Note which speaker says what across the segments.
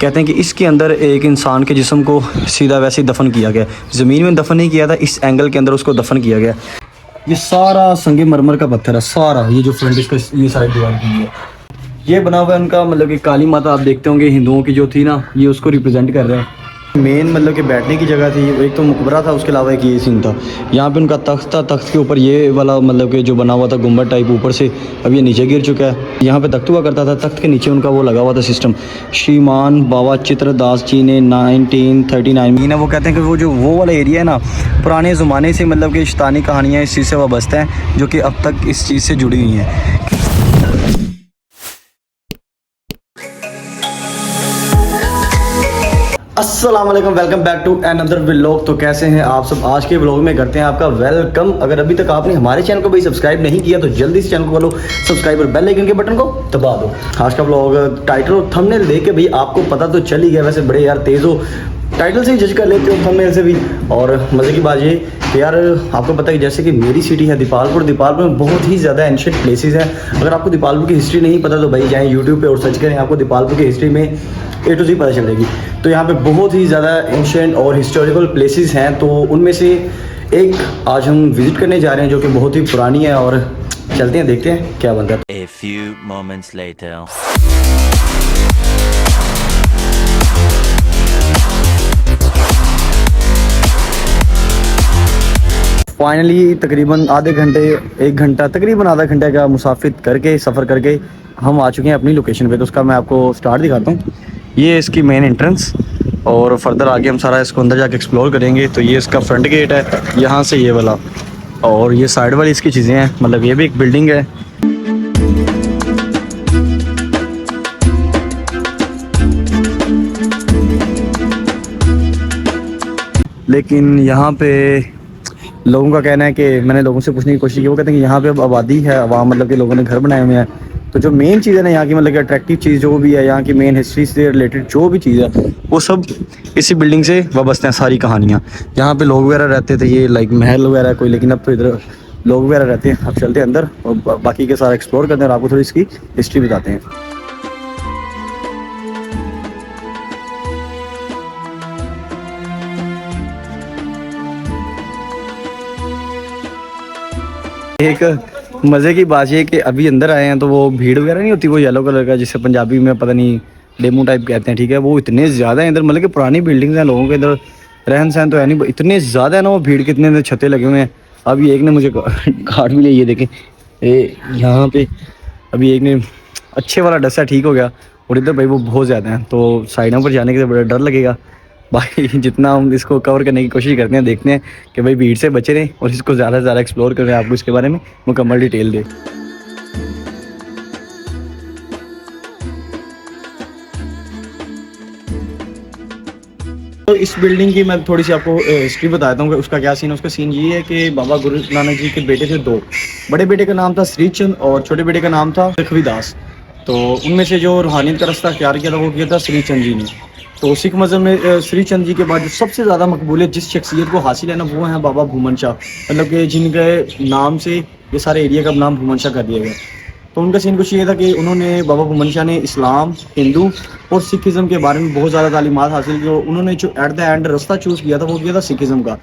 Speaker 1: कहते हैं कि इसके अंदर एक इंसान के जिस्म को सीधा वैसे ही दफन किया गया, ज़मीन में दफन नहीं किया था, इस एंगल के अंदर उसको दफन किया गया। ये सारा संगे मरमर का पत्थर है, सारा ये जो फ्रंट इसका ये साइड दीवार की है, ये बना हुआ है उनका मतलब कि काली माता आप देखते होंगे हिंदुओं की जो थी ना, ये उसको रिप्रेजेंट कर रहे हैं। मेन मतलब कि बैठने की जगह थी, एक तो मकबरा था, उसके अलावा एक ये सीन था। यहाँ पे उनका तख्त था, तख्त के ऊपर ये वाला मतलब कि जो बना हुआ था गुम्बद टाइप ऊपर से, अब ये नीचे गिर चुका है। यहाँ पे तख्त हुआ करता था, तख्त के नीचे उनका वो लगा हुआ था सिस्टम। श्रीमान बाबा चित्रदास जी ने 1939 में वो कहते हैं कि वो वाला एरिया है ना, पुराने ज़माने से मतलब कि शैतानी कहानियाँ इस चीज़ से वाबस्ता हैं, जो कि अब तक इस चीज़ से जुड़ी हुई हैं। अस्सलाम वालेकुम, welcome back to another vlog. तो कैसे हैं आप सब? आज के व्लॉग में करते हैं आपका वेलकम। अगर अभी तक आपने हमारे चैनल को भी सब्सक्राइब नहीं किया तो जल्दी से चैनल को करो सब्सक्राइब और बेल आइकन के बटन को दबा दो। आज का व्लॉग टाइटल और थंबनेल देख के भाई आपको पता तो चल ही गया, वैसे बड़े यार तेज़ हो, टाइटल से ही जज कर लेते हो, थंबनेल से भी। और मज़े की बात ये कि यार आपको पता है कि जैसे कि मेरी सिटी है दीपालपुर में बहुत ही ज़्यादा एंशिएंट प्लेसेस हैं। अगर आपको दीपालपुर की हिस्ट्री नहीं पता तो भाई जाएँ यूट्यूब पे और सर्च करें, आपको दीपालपुर की हिस्ट्री में A to Z पता चलेगी। तो यहाँ पे बहुत ही ज़्यादा एंशिएंट और हिस्टोरिकल प्लेसेस हैं, तो उनमें से एक आज हम विज़िट करने जा रहे हैं जो कि बहुत ही पुरानी है, और चलते हैं देखते हैं क्या बनता है।
Speaker 2: A few moments later.
Speaker 1: Finally तकरीबन तकरीबन आधा घंटे का सफ़र करके हम आ चुके हैं अपनी लोकेशन पे। तो उसका मैं आपको स्टार्ट दिखाता हूँ। ये इसकी मेन एंट्रेंस, और फर्दर आगे हम सारा इसको अंदर जाके एक्सप्लोर करेंगे। तो ये इसका फ्रंट गेट है, यहाँ से ये वाला, और ये साइड वाली इसकी चीज़ें हैं, मतलब ये भी एक बिल्डिंग है। लेकिन यहाँ पे लोगों का कहना है कि मैंने लोगों से पूछने की कोशिश की, वो कहते हैं कि यहाँ पे अब आबादी है, आवाम मतलब कि लोगों ने घर बनाए हुए हैं। तो जो मेन चीज़ है ना यहाँ की, मतलब कि अट्रैक्टिव चीज़ जो भी है यहाँ की, मेन हिस्ट्री से रिलेटेड जो भी चीज़ है वो सब इसी बिल्डिंग से वाबस्ते हैं। सारी कहानियाँ यहाँ पे लोग वगैरह रहते थे, ये लाइक महल वगैरह कोई, लेकिन अब तो इधर लोग वगैरह रहते हैं। अब चलते हैं अंदर और बाकी के सारा एक्सप्लोर करते हैं और आपको थोड़ी इसकी हिस्ट्री बताते हैं। एक मज़े की बात ये कि अभी अंदर आए हैं तो वो भीड़ वगैरह नहीं होती, वो येलो कलर का जिसे पंजाबी में पता नहीं डेमो टाइप कहते हैं, ठीक है, वो इतने ज़्यादा हैं इधर, मतलब कि पुरानी बिल्डिंग्स हैं, लोगों के इधर रहन सहन तो है नहीं, इतने ज़्यादा है ना वो भीड़, कितने छत्ते लगे हुए हैं। अभी एक ने मुझे काट भी लिया, ये देखें यहाँ पे अभी एक ने अच्छे वाला डसा ठीक हो गया, और इधर भाई वो बहुत ज़्यादा हैं, तो साइडों पर जाने के बड़ा डर लगेगा। भाई जितना हम इसको कवर करने की कोशिश करते हैं, देखते हैं कि भाई भीड़ से बचे रहें और इसको ज़्यादा से ज़्यादा एक्सप्लोर करें, आपको इसके बारे में मुकम्मल डिटेल दें। तो इस बिल्डिंग की मैं थोड़ी सी आपको हिस्ट्री बताता हूँ कि उसका क्या सीन है। उसका सीन ये है कि बाबा गुरु नानक जी के बेटे थे दो, बड़े बेटे का नाम था श्री चंद और छोटे बेटे का नाम था रघुवीदास। तो उनमें से जो रूहानियत का रास्ता अख्तियार किया था वो किया था श्री चंद जी ने। तो सिख मज़हब में श्री चंद जी के बाद जो सबसे ज़्यादा मकबूलियत जिस शख्सियत को हासिल है ना, वो है बाबा भूमन शाह, मतलब कि जिनके नाम से ये सारे एरिया का नाम भूमन शाह कर दिया गया। तो उनका सीन कुछ ये था कि उन्होंने बाबा भूमन शाह ने इस्लाम, हिंदू और सिखिज़म के बारे में बहुत ज़्यादा तालीमात हासिल की। उन्होंने जो एट द एंड रास्ता चूज़ किया था वो किया था सिखिज़म का।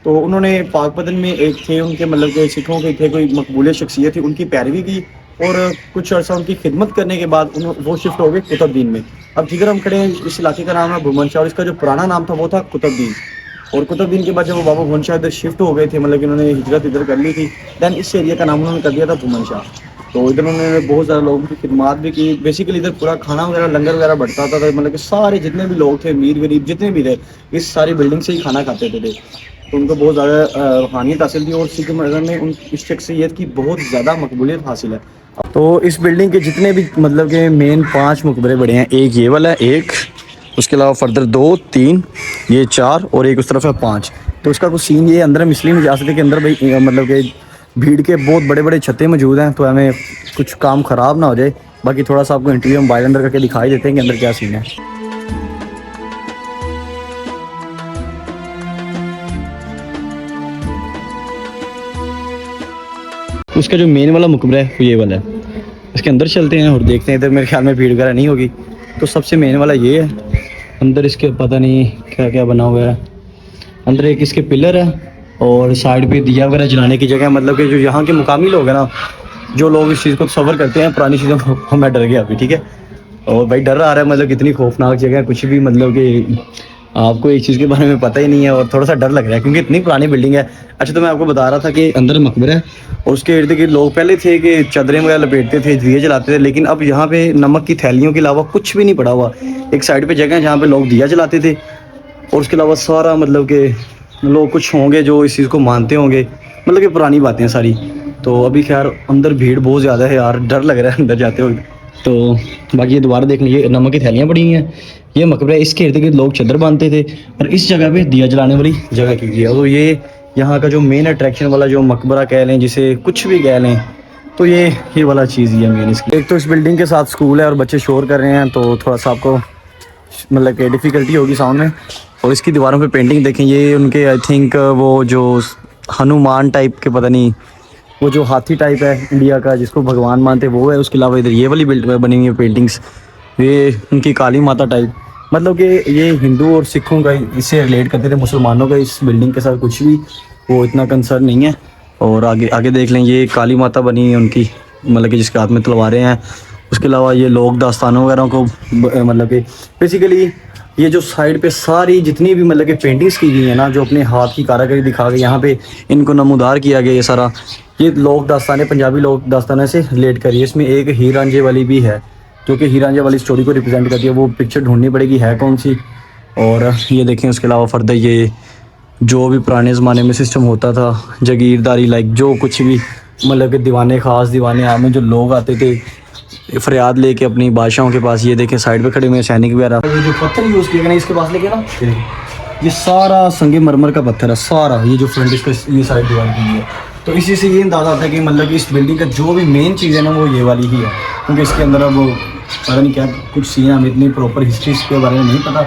Speaker 1: तो उन्होंने पाकपतन में एक थे उनके मतलब के सिखों के थे कोई मकबूलियत शख्सियत थी, उनकी पैरवी की, और कुछ अर्सा उनकी खिदमत करने के बाद वो शिफ्ट हो गए कुतुबुद्दीन में। अब जिधर हम खड़े हैं इस इलाके का नाम है भूमन शाह, और इसका जो पुराना नाम था वो था कुतुबुद्दीन। और कुतुबुद्दीन के बाद जब वो बाबा भूमन शाह इधर शिफ्ट हो गए थे, मतलब कि उन्होंने हिजरत इधर कर ली थी, दैन इस एरिया का नाम उन्होंने कर दिया था भूमन शाह। तो इधर उन्होंने बहुत ज़्यादा लोगों की खिदमत भी की। बेसिकली इधर पूरा खाना वगैरह लंगर वगैरह बढ़ता था, मतलब कि सारे जितने भी लोग थे, अमीर गरीब जितने भी थे, इस सारी बिल्डिंग से ही खाना खाते थे। तो उनको बहुत ज़्यादा रूहानियत हासिल थी, और सिख मज़हब में उन इस शख्सियत की बहुत ज़्यादा मकबूलियत हासिल है। तो इस बिल्डिंग के जितने भी मतलब के मेन 5 मकबरे बड़े हैं, एक ये वाला है, एक उसके अलावा फर्दर 2, 3, ये 4, और एक उस तरफ है 5। तो उसका कुछ सीन ये अंदर हम इसलिए नहीं जा सकते कि अंदर भाई मतलब कि भीड़ के बहुत बड़े बड़े छत्ते मौजूद हैं, तो हमें कुछ काम ख़राब ना हो जाए। बाकी थोड़ा सा आपको इंटरव्यू हम बाहर अंदर करके दिखाई देते हैं कि अंदर क्या सीन है। उसका जो मेन वाला मकबरा है वो ये वाला है, इसके अंदर चलते हैं और देखते हैं। इधर मेरे ख्याल में भीड़ वगैरह नहीं होगी, तो सबसे मेन वाला ये है। अंदर इसके पता नहीं क्या क्या बना हुआ है। अंदर एक इसके पिलर है और साइड पे दिया वगैरह जलाने की जगह है। मतलब कि जो यहाँ के मुकामी लोग हैं ना, जो लोग इस चीज़ को तसव्वुर करते हैं पुरानी चीज़ों को, मैं डर गया अभी, ठीक है। और भाई डर आ रहा है, मतलब कितनी खौफनाक जगह है, कुछ भी मतलब कि आपको एक चीज़ के बारे में पता ही नहीं है और थोड़ा सा डर लग रहा है क्योंकि इतनी पुरानी बिल्डिंग है। अच्छा, तो मैं आपको बता रहा था कि अंदर मकबरा है और उसके इर्द गिर्द लोग पहले थे कि चादरें वगैरह लपेटते थे, दिए जलाते थे, लेकिन अब यहाँ पे नमक की थैलियों के अलावा कुछ भी नहीं पड़ा हुआ। एक साइड पे जगह है जहाँ पे लोग दिया जलाते थे और उसके अलावा सारा मतलब कि लोग कुछ होंगे जो इस चीज़ को मानते होंगे, मतलब कि पुरानी बातें हैं सारी। तो अभी खैर अंदर भीड़ बहुत ज़्यादा है यार, डर लग रहा है अंदर जाते हुए। तो बाकी ये दोबारा देख लीजिए, नमक की थैलियाँ पड़ी हुई हैं, ये मकबरा है, इसके इर्द गिर्द लोग चादर बांधते थे और इस जगह पे दिया जलाने वाली जगह की गई है। तो ये यहाँ का जो मेन अट्रैक्शन वाला जो मकबरा कह लें, जिसे कुछ भी कह लें, तो ये वाला चीज़ ही है मेन इसकी। एक तो इस बिल्डिंग के साथ स्कूल है और बच्चे शोर कर रहे हैं, तो थोड़ा सा आपको मतलब कि डिफ़िकल्टी होगी साउंड में। और इसकी दीवारों पे पेंटिंग देखें, ये उनके आई थिंक वो जो हनुमान टाइप के, पता नहीं वो जो हाथी टाइप है इंडिया का जिसको भगवान मानते वो है। उसके अलावा इधर ये वाली बिल्ड बनी हुई है पेंटिंग्स, ये उनकी काली माता टाइप। मतलब कि ये हिंदू और सिखों का इससे रिलेट करते थे, मुसलमानों का इस बिल्डिंग के साथ कुछ भी वो इतना कंसर्न नहीं है। और आगे आगे देख लें, ये काली माता बनी हुई है उनकी, मतलब कि जिसके हाथ में तलवारें हैं। उसके अलावा ये लोग दास्तानों वगैरह को मतलब कि बेसिकली ये जो साइड पे सारी जितनी भी मतलब कि पेंटिंग्स की गई है ना, जो अपने हाथ की कारीगरी दिखा के यहाँ पे इनको नमूदार किया गया, ये सारा ये लोक दास्तानें, पंजाबी लोक दास्तानें से रिलेट करी है। इसमें एक हीर रांझे वाली भी है जो कि हीर रांझे वाली स्टोरी को रिप्रेजेंट करती है। वो पिक्चर ढूंढनी पड़ेगी है कौन सी। और ये देखें, उसके अलावा फर्दर ये जो भी पुराने ज़माने में सिस्टम होता था, जागीरदारी लाइक जो कुछ भी मतलब कि दीवाने ख़ास दीवाने आम में जो लोग आते थे फरियाद लेके अपनी बादशाहों के पास, ये देखें साइड पे खड़े हुए सैनिक वगैरह। ये जो पत्थर यूज़ किए गए ना इसके पास लेके ना, ये सारा संगे मरमर का पत्थर है सारा। ये जो फ्रंट इसका ये साइड दीवार की है, तो इसी से ये अंदाज़ा आता है कि मतलब कि इस बिल्डिंग का जो भी मेन चीज़ है ना वो ये वाली ही है। क्योंकि इसके अंदर अब पता नहीं क्या कुछ सीन है, हमें इतनी प्रॉपर हिस्ट्री इसके बारे में नहीं पता।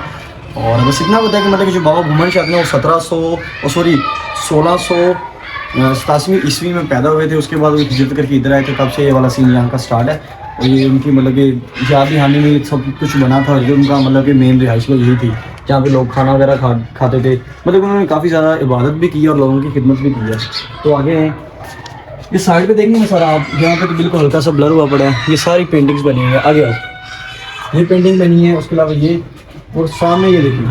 Speaker 1: और बस इतना पता है कि मतलब कि जो बाबा भूमन शाह थे वो 1687 ईस्वी में पैदा हुए थे। उसके बाद वो हिजरत करके इधर आए थे, तब से ये वाला सीन यहाँ का स्टार्ट है। और ये उनकी मतलब कि याद दहानी में सब कुछ बना था, जो उनका मतलब कि मेन रिहाइश यही थी जहाँ पे लोग खाना वगैरह खाते थे। मतलब उन्होंने काफ़ी ज़्यादा इबादत भी की और लोगों की खिदमत भी की है। तो आगे इस साइड पे देखेंगे सारा आप, यहाँ पे तो बिल्कुल हल्का सा ब्लर हुआ पड़ा है, ये सारी पेंटिंग्स बनी हुई है। आगे ये पेंटिंग बनी है, उसके अलावा ये और सामने ये देखिए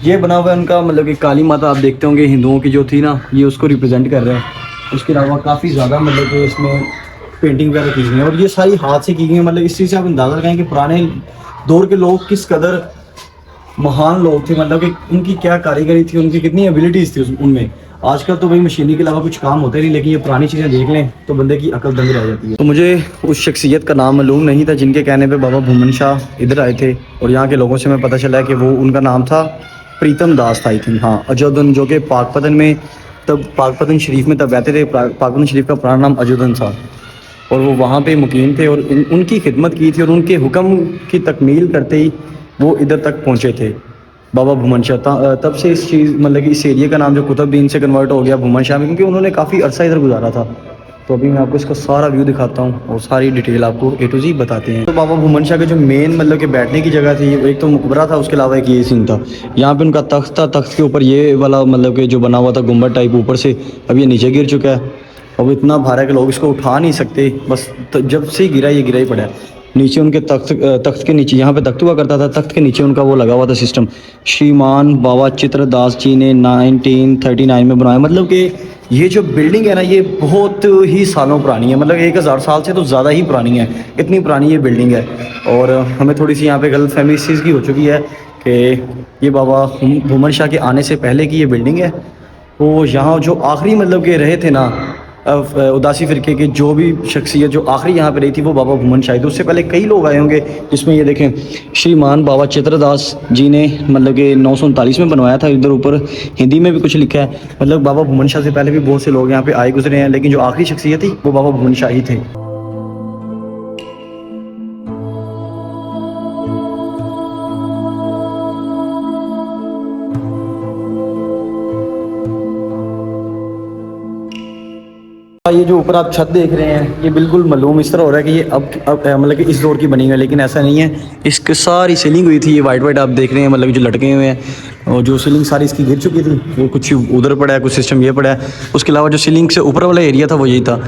Speaker 1: ये बना हुआ है उनका मतलब कि काली माता। आप देखते होंगे हिंदुओं की जो थी ना, ये उसको रिप्रेजेंट कर रहे हैं। उसके अलावा काफ़ी ज़्यादा मतलब कि इसमें पेंटिंग वगैरह की गई है और ये सारी हाथ से की गई है। मतलब इस चीज़ से आप अंदाज़ा लगाएं कि पुराने दौर के लोग किस कदर महान लोग थे, मतलब कि उनकी क्या कारीगरी थी, उनकी कितनी एबिलिटीज़ थी उनमें। आजकल तो भाई मशीनी के अलावा कुछ काम होते नहीं, लेकिन ये पुरानी चीज़ें देख लें तो बंदे की अकल दंग रह जाती है। तो मुझे उस शख्सियत का नाम मालूम नहीं था जिनके कहने पे बाबा भूमन शाह इधर आए थे, और यहाँ के लोगों से मैं पता चला कि वो उनका नाम था प्रीतम दास था आई थिंक, हाँ, अजोधन, जो कि पाकपतन में तब पाकपतन शरीफ में तब रहते थे। पाकपतन शरीफ का पुराना नाम अजोधन था और वो वहाँ पे मुकीम थे और उनकी खिदमत की थी और उनके हुक्म की तकमील करते ही वो इधर तक पहुँचे थे बाबा भूमन शाह। तब से इस चीज़ मतलब कि इस एरिया का नाम जो कुतुबदीन से कन्वर्ट हो गया भूमन शाह में, क्योंकि उन्होंने काफ़ी अरसा इधर गुजारा था। तो अभी मैं आपको इसका सारा व्यू दिखाता हूँ और सारी डिटेल आपको A to Z बताते हैं। तो बाबा भूमन शाह के जो मेन मतलब कि बैठने की जगह थी, एक तो मुकबरा था, उसके अलावा एक ये सीन था। यहाँ पे उनका तख्त था, तख्त के ऊपर ये वाला मतलब कि जो बना हुआ था गुम्बद टाइप ऊपर से, अब ये नीचे गिर चुका है। अब इतना भारा है कि लोग इसको उठा नहीं सकते, बस जब से गिरा ये गिरा ही पड़ा है। नीचे उनके तख्त के नीचे यहाँ पे तख्त हुआ करता था, तख्त के नीचे उनका वो लगा हुआ था सिस्टम। श्रीमान बाबा चित्रदास जी ने 1939 में बनाया। मतलब कि ये जो बिल्डिंग है ना ये बहुत ही सालों पुरानी है, मतलब 1000 साल से तो ज़्यादा ही पुरानी है, इतनी पुरानी ये बिल्डिंग है। और हमें थोड़ी सी यहाँ पे गलत फहमी इस चीज़ की हो चुकी है कि ये बाबा भूमन शाह के आने से पहले की ये बिल्डिंग है। तो यहाँ जो आखिरी मतलब के रहे थे ना उदासी फ़िरके के जो भी शख्सियत जो आखिरी यहाँ पे रही थी वो बाबा भूमन शाह थे। उससे पहले कई लोग आए होंगे, जिसमें ये देखें श्रीमान बाबा चित्रदास जी ने मतलब कि 939 में बनवाया था। इधर ऊपर हिंदी में भी कुछ लिखा है, मतलब बाबा भूमन शाह से पहले भी बहुत से लोग यहाँ पे आए गुजरे हैं, लेकिन जो आखिरी शख्सियत थी वो बाबा भूमन शाह ही थे। ये जो ऊपर आप छत देख रहे हैं ये बिल्कुल मालूम इस तरह हो रहा है कि ये अब मतलब कि इस दौर की बनी हुई है, लेकिन ऐसा नहीं है। इसकी सारी सीलिंग हुई थी, ये वाइट वाइट आप देख रहे हैं, मतलब जो लटके हुए हैं, और जो सीलिंग सारी इसकी गिर चुकी थी, वो कुछ उधर पड़ा है, कुछ सिस्टम ये पड़ा है। उसके अलावा जो सीलिंग से ऊपर वाला एरिया था वो यही था।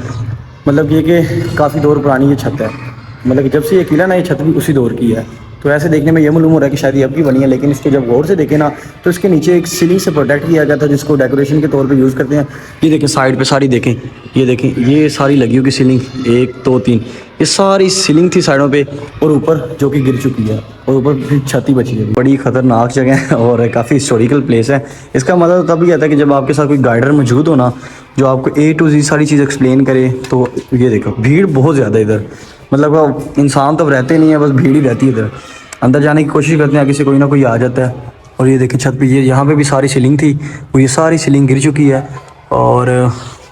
Speaker 1: मतलब ये कि काफ़ी दौर पुरानी ये छत है, मतलब कि जब से ये किला ना, ये छत भी उसी दौर की है। तो ऐसे देखने में ये मालूम हो रहा है कि शायद ये अब की बनी है, लेकिन इसको जब गौर से देखें ना तो इसके नीचे एक सीलिंग से प्रोटेक्ट किया गया था, जिसको डेकोरेशन के तौर पे यूज़ करते हैं। ये देखें साइड पे सारी देखें, ये देखें, ये सारी लगी होगी सीलिंग, 1 2 3, ये सारी सीलिंग थी साइडों पे, और ऊपर जो कि गिर चुकी है, और ऊपर फिर छत ही बची है। बड़ी ख़तरनाक जगह है और काफ़ी हिस्टोरिकल प्लेस है। इसका मतलब तभी आता है कि जब आपके साथ कोई गाइडर मौजूद हो ना, जो आपको A to Z सारी चीज़ एक्सप्लेन करे। तो ये देखो भीड़ बहुत ज़्यादा इधर, मतलब इंसान तो अब रहते नहीं है, बस भीड़ ही रहती है इधर। अंदर जाने की कोशिश करते हैं, किसी कोई ना कोई आ जाता है। और ये देखें छत पे, ये यहाँ पे भी सारी सीलिंग थी, वो ये सारी सीलिंग गिर चुकी है। और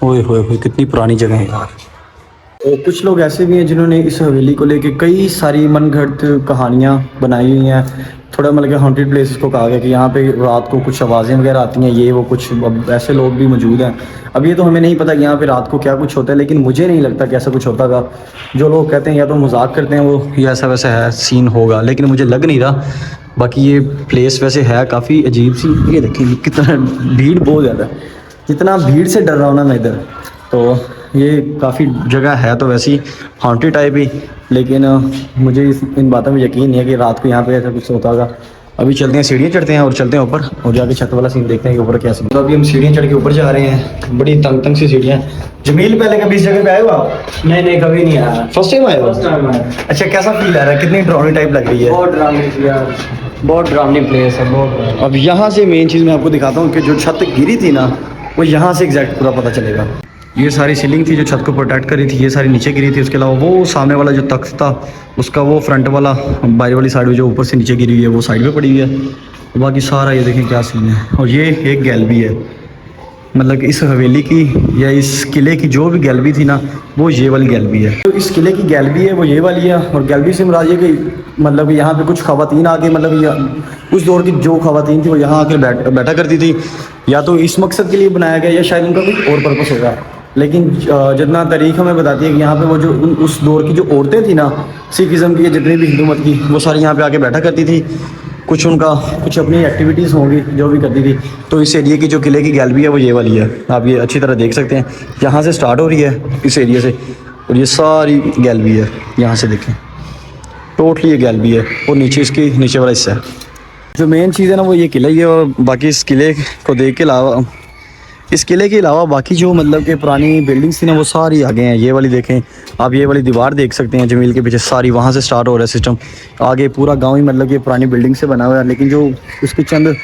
Speaker 1: ओए होए होए कितनी पुरानी जगह है यार। तो कुछ लोग ऐसे भी हैं जिन्होंने इस हवेली को लेके कई सारी मनगढ़ंत कहानियाँ बनाई हुई हैं। थोड़ा मतलब कि हॉन्टेड प्लेस इसको कहा गया कि यहाँ पे रात को कुछ आवाज़ें वगैरह आती हैं, ये वो कुछ। अब ऐसे लोग भी मौजूद हैं। अब ये तो हमें नहीं पता कि यहाँ पे रात को क्या कुछ होता है, लेकिन मुझे नहीं लगता कि ऐसा कुछ होता था। जो लोग कहते हैं या तो मजाक करते हैं वो, ये ऐसा वैसा है सीन होगा, लेकिन मुझे लग नहीं रहा। बाकी ये प्लेस वैसे है काफ़ी अजीब सी। ये देखिए कितना भीड़, बहुत ज़्यादा। जितना भीड़ से डर रहा हूँ ना मैं इधर, तो ये काफ़ी जगह है तो वैसी हॉन्टेड टाइप ही, लेकिन मुझे इन बातों में यकीन नहीं है कि रात को यहाँ पे ऐसा कुछ होता होगा। अभी चलते हैं, सीढ़ियाँ चढ़ते हैं और चलते हैं ऊपर, और जाके छत वाला सीन देखते हैं कि ऊपर क्या सीन। तो अभी हम सीढ़ियाँ चढ़ के ऊपर जा रहे हैं, बड़ी तंग तंग सी सीढ़ियाँ। जमील पहले कभी इस जगह पे आए हो आप?
Speaker 3: नहीं कभी नहीं आया।
Speaker 1: फर्स्ट टाइम आए हो?
Speaker 3: फर्स्ट टाइम आया।
Speaker 1: अच्छा, कैसा फील आ रहा है? कितनी ड्राउनी टाइप लग रही है?
Speaker 3: बहुत ड्रामी यार, बहुत ड्रामी प्लेस है, बहुत।
Speaker 1: अब यहाँ से मेन चीज़ मैं आपको दिखाता हूँ कि जो छत गिरी थी ना, वो यहाँ से एग्जैक्ट पूरा पता चलेगा। ये सारी सीलिंग थी जो छत को प्रोटेक्ट कर रही थी, ये सारी नीचे गिरी थी। उसके अलावा वो सामने वाला जो तख्त था, उसका वो फ्रंट वाला बाहर वाली साइड जो ऊपर से नीचे गिरी हुई है, वो साइड पे पड़ी हुई है। तो बाकी सारा ये देखें क्या सीन है। और ये एक गैलरी है, मतलब इस हवेली की या इस किले की जो भी गैलरी थी ना, वो ये वाली गैलरी है। तो इस किले की गैलरी है वो ये वाली है। और गैलरी से मुराद ये कि मतलब यहाँ पे कुछ खवातीन आके, मतलब उस दौर की जो खवातीन थी वो यहाँ आके बैठा करती थी। या तो इस मकसद के लिए बनाया गया, या शायद उनका कोई और पर्पस होगा। लेकिन जितना तारीख हमें बताती है कि यहाँ पे वो जो उस दौर की जो औरतें थी ना, सिखिज़म की या जितनी भी हिंदू मत की, वो सारी यहाँ पे आके बैठा करती थी। कुछ उनका कुछ अपनी एक्टिविटीज़ होंगी जो भी करती थी। तो इस एरिया की जो किले की गैलरी है वो ये वाली है, आप ये अच्छी तरह देख सकते हैं। यहाँ से स्टार्ट हो रही है इस एरिया से, और ये सारी गैलरी है, यहाँ से देखें टोटली ये गैलरी है। और नीचे इसकी नीचे वाला हिस्सा है। जो मेन चीज़ है ना वो ये किला ही है। और बाकी इस किले को देख के अलावा, इस किले के अलावा बाकी जो मतलब कि पुरानी बिल्डिंग्स थी ना, वो सारी आगे हैं। ये वाली देखें आप, ये वाली दीवार देख सकते हैं जमील के पीछे, सारी वहाँ से स्टार्ट हो रहा है सिस्टम। आगे पूरा गांव ही मतलब कि पुरानी बिल्डिंग से बना हुआ है। लेकिन जो उसके चंद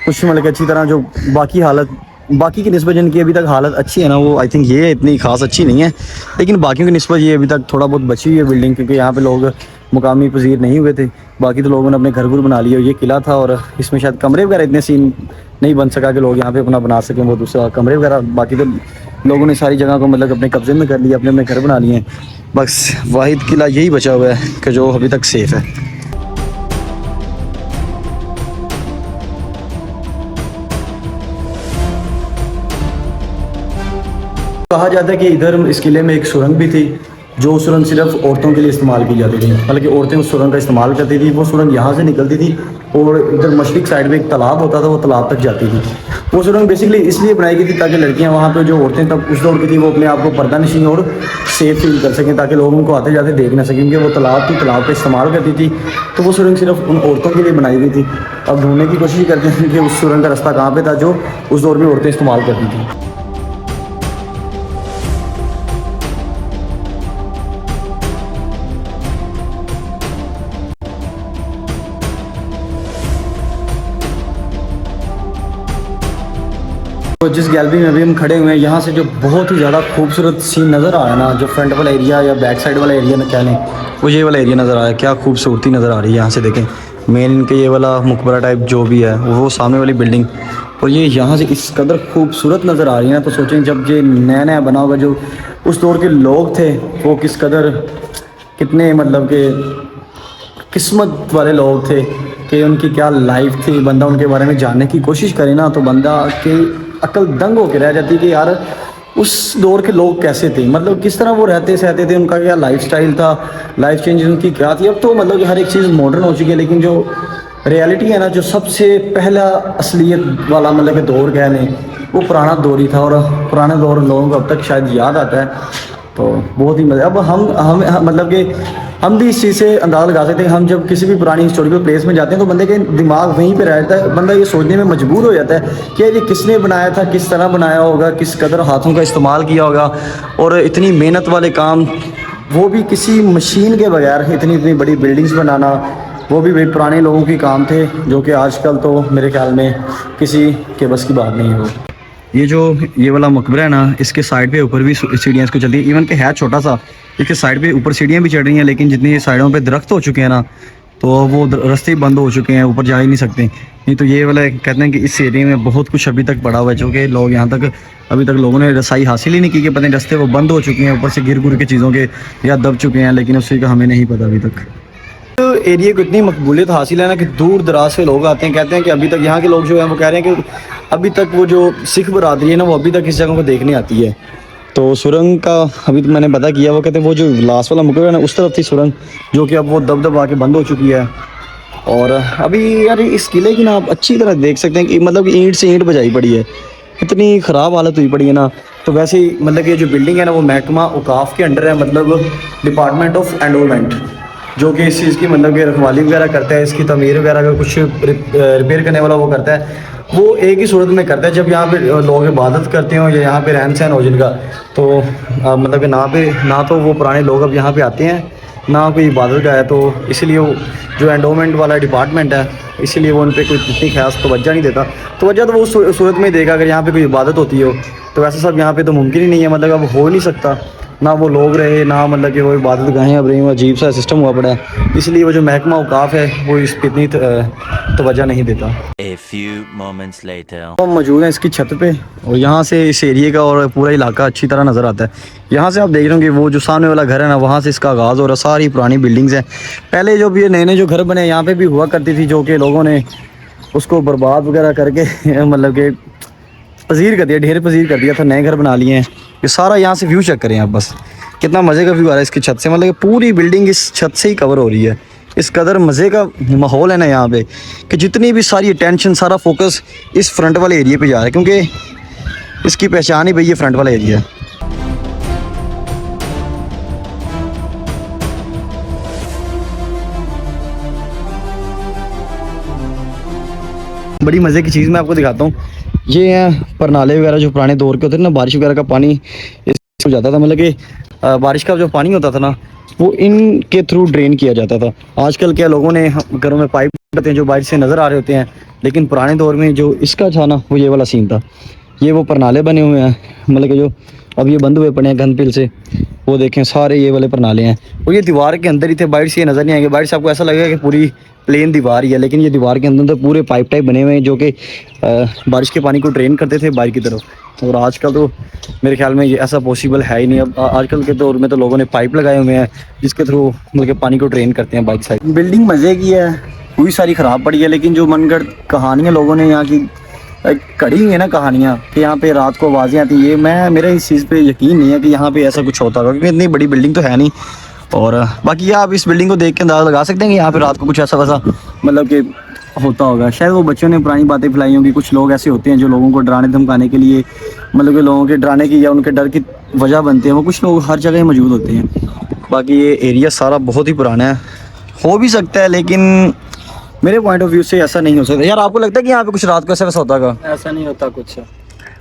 Speaker 1: कुछ मतलब कि अच्छी तरह जो बाकी हालत, बाकी की निस्बत जिनकी अभी तक हालत अच्छी है ना, वो आई थिंक ये इतनी खास अच्छी नहीं है। लेकिन बाकियों की निस्बत ये अभी तक थोड़ा बहुत बची हुई है बिल्डिंग, क्योंकि यहाँ पे लोग मुकामी पजीर नहीं हुए थे। बाकी तो लोगों ने अपने घर बना लिए। ये किला था और इसमें शायद कमरे वगैरह इतने सीन नहीं बन सका कि लोग यहाँ पे अपना बना सकें वो दूसरा कमरे वगैरह। बाकी तो लोगों ने सारी जगह को मतलब अपने कब्जे में कर लिया, अपने अपने घर बना लिए हैं। बस वाहिद किला यही बचा हुआ है कि जो अभी तक सेफ़ है। कहा जाता है कि इधर इस किले में एक सुरंग भी थी, जो सुरंग सिर्फ औरतों के लिए इस्तेमाल की जाती थी। मतलब कि औरतें उस सुरंग का इस्तेमाल करती थी। वो सुरंग यहाँ से निकलती थी और इधर मशरिक साइड में एक तालाब होता था, वो तालाब तक जाती थी। वो सुरंग बेसिकली इसलिए बनाई गई थी ताकि लड़कियाँ वहाँ पे जो औरतें तब उस दौर की थी, वो अपने आप को पर्दा नशीं और सेफ फील कर सकें, ताकि लोग उनको आते जाते देख ना सकें, क्योंकि वो तालाब थी, तालाब का इस्तेमाल करती थी। तो वो सुरंग सिर्फ उन औरतों के लिए बनाई गई थी। अब ढूंढने की कोशिश करते हैं कि उस सुरंग का रास्ता कहाँ पर था जो उस दौर में औरतें इस्तेमाल करती थी। तो जिस गैलरी में अभी हम खड़े हुए हैं, यहाँ से जो बहुत ही ज़्यादा खूबसूरत सीन नज़र आ रहा है ना, जो फ्रंट वाला एरिया या बैक साइड वाला एरिया ना क्या लें, वो ये वाला एरिया नज़र आ रहा है। क्या खूबसूरती नज़र आ रही है। यहाँ से देखें मेन इनके ये वाला मुकबरा टाइप जो भी है, वो सामने वाली बिल्डिंग, और ये यहाँ से इस कदर खूबसूरत नज़र आ रही है ना। तो सोचें जब ये नया नया बना होगा, जो उस दौर के लोग थे वो किस कदर कितने मतलब के किस्मत वाले लोग थे कि उनकी क्या लाइफ थी। बंदा उनके बारे में जानने की कोशिश करे ना, तो बंदा के अकल दंग होकर रह जाती कि यार उस दौर के लोग कैसे थे, मतलब किस तरह वो रहते सहते थे, उनका क्या लाइफस्टाइल था, लाइफ चेंज उनकी क्या थी। अब तो मतलब कि हर एक चीज़ मॉडर्न हो चुकी है, लेकिन जो रियलिटी है ना, जो सबसे पहला असलियत वाला मतलब कि दौर कह लें, वो पुराना दौर ही था। और पुराने दौर लोगों को अब तक शायद याद आता है, तो बहुत ही मज़ा। अब हम मतलब कि हम भी इस चीज़ से अंदाज़ा लगा सकते हैं। हम जब किसी भी पुरानी हिस्टोरिकल प्लेस में जाते हैं तो बंदे के दिमाग वहीं पे रहता है, बंदा ये सोचने में मजबूर हो जाता है कि ये किसने बनाया था, किस तरह बनाया होगा, किस कदर हाथों का इस्तेमाल किया होगा, और इतनी मेहनत वाले काम, वो भी किसी मशीन के बगैर, इतनी इतनी बड़ी बिल्डिंग्स बनाना, वो भी भाई पुराने लोगों के काम थे, जो कि आजकल तो मेरे ख्याल में किसी के बस की बात नहीं है। वो ये वाला मकबरा है ना, इसके साइड पे ऊपर भी सीढ़ियाँ इसको चलती है, इवन कि है छोटा सा, इसके साइड पे ऊपर सीढ़ियाँ भी चढ़ रही हैं, लेकिन जितनी साइडों पे दरख्त हो चुके हैं ना, तो वो रास्ते ही बंद हो चुके हैं, ऊपर जा ही नहीं सकते। नहीं तो ये वाला कहते हैं कि इस एरिया में बहुत कुछ अभी तक पड़ा हुआ है, जो कि लोग यहाँ तक अभी तक लोगों ने रसाई हासिल ही नहीं की, कि पता नहीं रास्ते वो बंद हो चुके हैं, ऊपर से गिर गुर के चीज़ों के या दब चुके हैं, लेकिन उसी का हमें नहीं पता अभी तक। तो एरिया को इतनी मकबूलियत हासिल है ना कि दूर दराज से लोग आते हैं, कहते हैं कि अभी तक यहाँ के लोग जो हैं वो कह रहे हैं कि अभी तक वो जो सिख बरादरी है ना, वो अभी तक इस जगह को देखने आती है। तो सुरंग का अभी तो मैंने पता किया, वो कहते हैं वो जो लास्ट वाला मुकबरा है ना, उस तरफ थी सुरंग, जो कि अब वो दब आके बंद हो चुकी है। और अभी यार इस किले की ना आप अच्छी तरह देख सकते हैं कि मतलब कि ईंट से ईंट बजाई पड़ी है, इतनी ख़राब हालत हुई पड़ी है ना। तो वैसे ही मतलब कि ये जो बिल्डिंग है ना, वो महकमा औकाफ के अंडर है, मतलब डिपार्टमेंट ऑफ एंडोलमेंट, जो कि इस चीज़ की मतलब कि रखवाली वगैरह करता है, इसकी तमीर वगैरह का कुछ रिपेयर करने वाला वो करता है। वो एक ही सूरत में करता है, जब यहाँ पे लोग इबादत करते हो या यहाँ पे रहन सहन हो जिनका, तो मतलब कि ना तो वो पुराने लोग अब यहाँ पे आते हैं, ना कोई इबादत का है। तो इसलिए वो जो एंडोमेंट वाला डिपार्टमेंट है, इसलिए वो उन पर कोई इतनी खास तवज्जो नहीं देता। तवज्जो तो वो उस सूरत में देगा अगर यहाँ पे कोई इबादत होती हो, तो वैसे सब यहाँ पे तो मुमकिन ही नहीं है, मतलब अब हो नहीं सकता, ना वो लोग रहे, ना मतलब कि वो इबादत गाहें अब रही, वो अजीब सा सिस्टम हुआ पड़ा है। इसलिए वो जो महकमा औकाफ है वो इस पर इतनी तवज्जो नहीं देता।
Speaker 2: A few moments later.
Speaker 1: हम मौजूद हैं इसकी छत पे, और यहाँ से इस एरिया का और पूरा इलाका अच्छी तरह नज़र आता है। यहाँ से आप देख रहे होंगे वो जो सामने वाला घर है ना, वहाँ से इसका आगाज़ हो रहा है। सारी पुरानी बिल्डिंग्स हैं, पहले जो भी ये नए नए जो घर बने यहाँ पे भी हुआ करती थी, जो कि लोगों ने उसको बर्बाद वगैरह करके मतलब कि पजीर कर दिया, ढेर पजीर कर दिया था, नए घर बना लिए हैं। ये सारा यहाँ से व्यू चेक करें आप, बस कितना मज़े का व्यू आ रहा है इसकी छत से, मतलब कि पूरी बिल्डिंग इस छत से ही कवर हो रही है। इस कदर मज़े का माहौल है ना यहाँ पे, कि जितनी भी सारी अटेंशन, सारा फोकस इस फ्रंट वाले एरिया पे जा रहा है, क्योंकि इसकी पहचान ही भाई ये फ्रंट वाला एरिया है। बड़ी मज़े की चीज़ मैं आपको दिखाता हूँ, ये हैं परनाले वगैरह जो पुराने दौर के होते थे ना, बारिश वगैरह का पानी इसको जाता था, मतलब कि बारिश का जो पानी होता था ना, वो इनके थ्रू ड्रेन किया जाता था। आजकल क्या लोगों ने घरों में पाइप होते हैं जो बाहर से नज़र आ रहे होते हैं, लेकिन पुराने दौर में जो इसका था ना, वो ये वाला सीन था। ये वो परनाले बने हुए हैं, मतलब कि जो अब ये बंद हुए पड़े हैं गंदपिल से, वो देखें सारे ये वाले परनाले हैं। और ये दीवार के अंदर ही थे, बाहर से ये नज़र नहीं आएंगे। बाहर से आपको ऐसा लगेगा कि पूरी प्लेन दीवार ही है, लेकिन ये दीवार के अंदर तो पूरे पाइप टाइप बने हुए हैं, जो कि बारिश के पानी को ड्रेन करते थे बाहर की तरफ। और आजकल तो मेरे ख्याल में ये ऐसा पॉसिबल है ही नहीं। अब आजकल के दौर में तो लोगों ने पाइप लगाए हुए हैं, जिसके थ्रू मतलब कि पानी को ड्रेन करते हैं बाइक साइड। बिल्डिंग मज़े की है, पूरी सारी ख़राब पड़ी है, लेकिन जो मनगढ़ कहानियाँ लोगों ने यहाँ की कड़ी हुई है ना कहानियाँ, कि यहाँ पे रात को आवाज़ें आती हैं, मेरा इस चीज़ पे यकीन नहीं है कि यहाँ पे ऐसा कुछ होता होगा, क्योंकि इतनी बड़ी बिल्डिंग तो है नहीं। और बाकी आप इस बिल्डिंग को देख के अंदाज़ा लगा सकते हैं कि यहाँ पे रात को कुछ ऐसा वैसा मतलब कि होता होगा। शायद वो बच्चों ने पुरानी बातें फैलाई होंगी, कुछ लोग ऐसे होते हैं जो लोगों को डराने धमकाने के लिए, मतलब कि लोगों के डराने की या उनके डर की वजह बनते हैं, वो कुछ लोग हर जगह मौजूद होते हैं। बाकी ये एरिया सारा बहुत ही पुराना है, हो भी सकता है, लेकिन मेरे पॉइंट ऑफ व्यू से ऐसा नहीं हो सकता। यार आपको लगता है कि यहाँ पे कुछ रात को ऐसा वैसा होता होगा?
Speaker 3: ऐसा नहीं होता कुछ।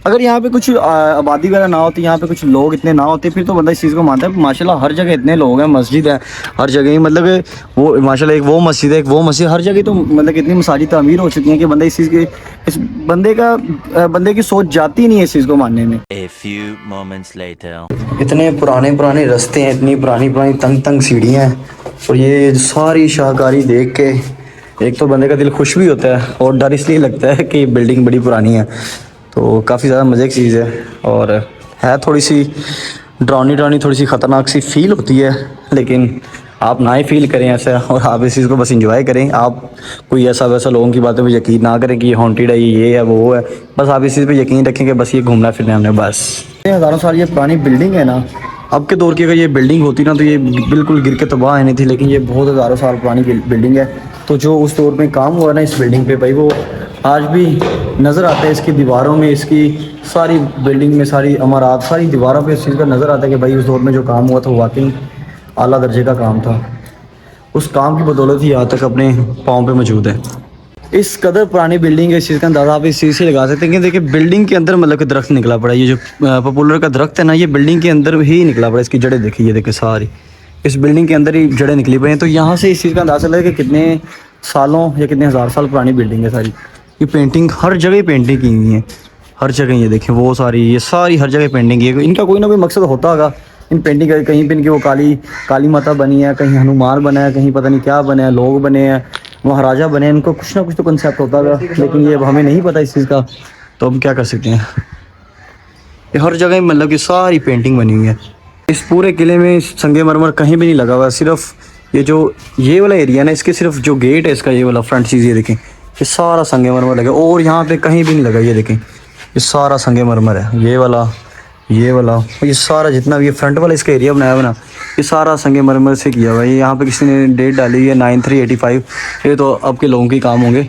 Speaker 1: अगर यहाँ पे कुछ आबादी वगैरह ना होती, यहाँ पे कुछ लोग इतने ना होते, फिर तो बंदा इस चीज़ को मानता है। माशाल्लाह हर जगह इतने लोग हैं, मस्जिद है हर जगह ही, मतलब वो माशाल्लाह एक वो मस्जिद है, एक वो मस्जिद, हर जगह तो मतलब कितनी मसाजिद तामीर हो चुकी हैं कि बंदा इस चीज़ के इस बंदे की सोच जाती नहीं है इस चीज़ को मानने में।
Speaker 2: A few moments later.
Speaker 1: इतने पुराने रास्ते हैं, इतनी पुरानी तंग सीढ़ियाँ हैं, और ये सारी शाहकारी देख के एक तो बंदे का दिल खुश भी होता है, और डर इसलिए लगता है कि बिल्डिंग बड़ी पुरानी है। तो काफ़ी ज़्यादा मज़े की चीज़ है, और है थोड़ी सी डरावनी थोड़ी सी ख़तरनाक सी फील होती है, लेकिन आप ना ही फील करें ऐसा, और आप इस चीज़ को बस इंजॉय करें। आप कोई ऐसा वैसा लोगों की बातों पे यकीन ना करें कि ये हॉन्टेड है, ये है, वो है। बस आप इस चीज़ पे यकीन रखें कि बस ये घूमना फिरना है हमने बस। हज़ारों साल ये पुरानी बिल्डिंग है ना, अब के दौर की अगर ये बिल्डिंग होती ना तो ये बिल्कुल गिर के तबाह नहीं थी, लेकिन ये बहुत हज़ारों साल पुरानी बिल्डिंग है। तो जो उस दौर में काम हुआ ना इस बिल्डिंग पे भाई, वो आज भी नज़र आता है इसकी दीवारों में, इसकी सारी बिल्डिंग में, सारी इमारत, सारी दीवारों पे इस चीज़ का नज़र आता है कि भाई उस दौर में जो काम हुआ था वो वाकई आला दर्जे का काम था। उस काम की बदौलत ही आज तक अपने पाँव पे मौजूद है। इस कदर पुरानी बिल्डिंग है, इस चीज़ का अंदाज़ा आप इस चीज़ से लगा सकते हैं कि देखिए बिल्डिंग के अंदर मतलब कि दरख्त निकला पड़ा है। ये जो पॉपुलर का दरख्त है ना, ये बिल्डिंग के अंदर ही निकला पड़ा है। इसकी जड़ें देखिए, ये देखिए सारी इस बिल्डिंग के अंदर ही जड़ें निकली पड़ी हैं। तो यहाँ से इस चीज़ का अंदाज़ा लगा कि कितने सालों या कितने हज़ार साल पुरानी बिल्डिंग है सारी। ये पेंटिंग हर जगह पेंटिंग की हुई है, हर जगह। ये देखें वो सारी, ये सारी हर जगह पेंटिंग की है। इनका कोई ना कोई मकसद होता होगा इन पेंटिंग का। कहीं पे इनकी वो काली माता बनी है, कहीं हनुमान बना है, कहीं पता नहीं क्या बना है, लोग बने हैं, महाराजा बने हैं। इनको कुछ ना कुछ तो कंसेप्ट होता होगा, लेकिन ये अब हमें नहीं पता इस चीज़ का। तो हम क्या कर सकते हैं। ये हर जगह मतलब कि सारी पेंटिंग बनी हुई है। इस पूरे किले में संगमरमर कहीं भी नहीं लगा हुआ, सिर्फ ये वाला एरिया ना, इसके सिर्फ जो गेट है इसका, ये वाला फ्रंट चीज़, ये देखें ये सारा संगमरमर लगा। और यहाँ पे कहीं भी नहीं लगा, ये देखें ये सारा संगमरमर है। ये वाला ये सारा जितना भी ये फ्रंट वाला इसका एरिया बनाया हुआ ना, ये सारा संगमरमर से किया हुआ है। यहाँ पे किसी ने डेट डाली हुई है 9385। ये तो अब के लोगों के काम होंगे।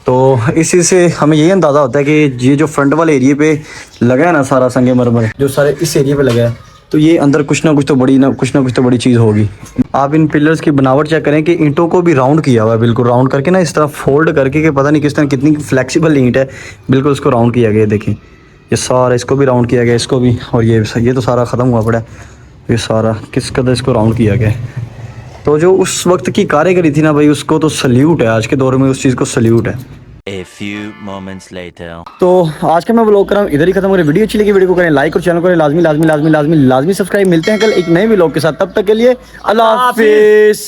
Speaker 1: तो इसी से हमें यही अंदाज़ा होता है कि ये जो फ्रंट वाले एरिया पे लगा है ना सारा संगमरमर, जो सारे इस एरिया पे लगा है, तो ये अंदर कुछ ना कुछ तो बड़ी चीज़ होगी। आप इन पिलर्स की बनावट चेक करें कि ईंटों को भी राउंड किया हुआ है, बिल्कुल राउंड करके ना, इस तरह फोल्ड करके कि पता नहीं किस तरह कितनी फ्लेक्सिबल ईंट है, बिल्कुल उसको राउंड किया गया है। देखें ये सारा, इसको भी राउंड किया गया, इसको भी, और ये तो सारा ख़त्म हुआ पड़ा है। ये सारा किस कदर इसको राउंड किया गया है। तो जो उस वक्त की कारीगरी थी ना भाई, उसको तो सल्यूट है। आज के दौर में उस चीज़ को सल्यूट है।
Speaker 2: A few moments later.
Speaker 1: तो आज का मैं व्लॉग कर रहा हूँ इधर ही खत्म। अगर वीडियो अच्छी लगी वीडियो को करें लाइक और चैनल को करें लाजमी सब्सक्राइब। मिलते हैं कल एक नए व्लॉग के साथ, तब तक के लिए अल्लाह हाफिज़।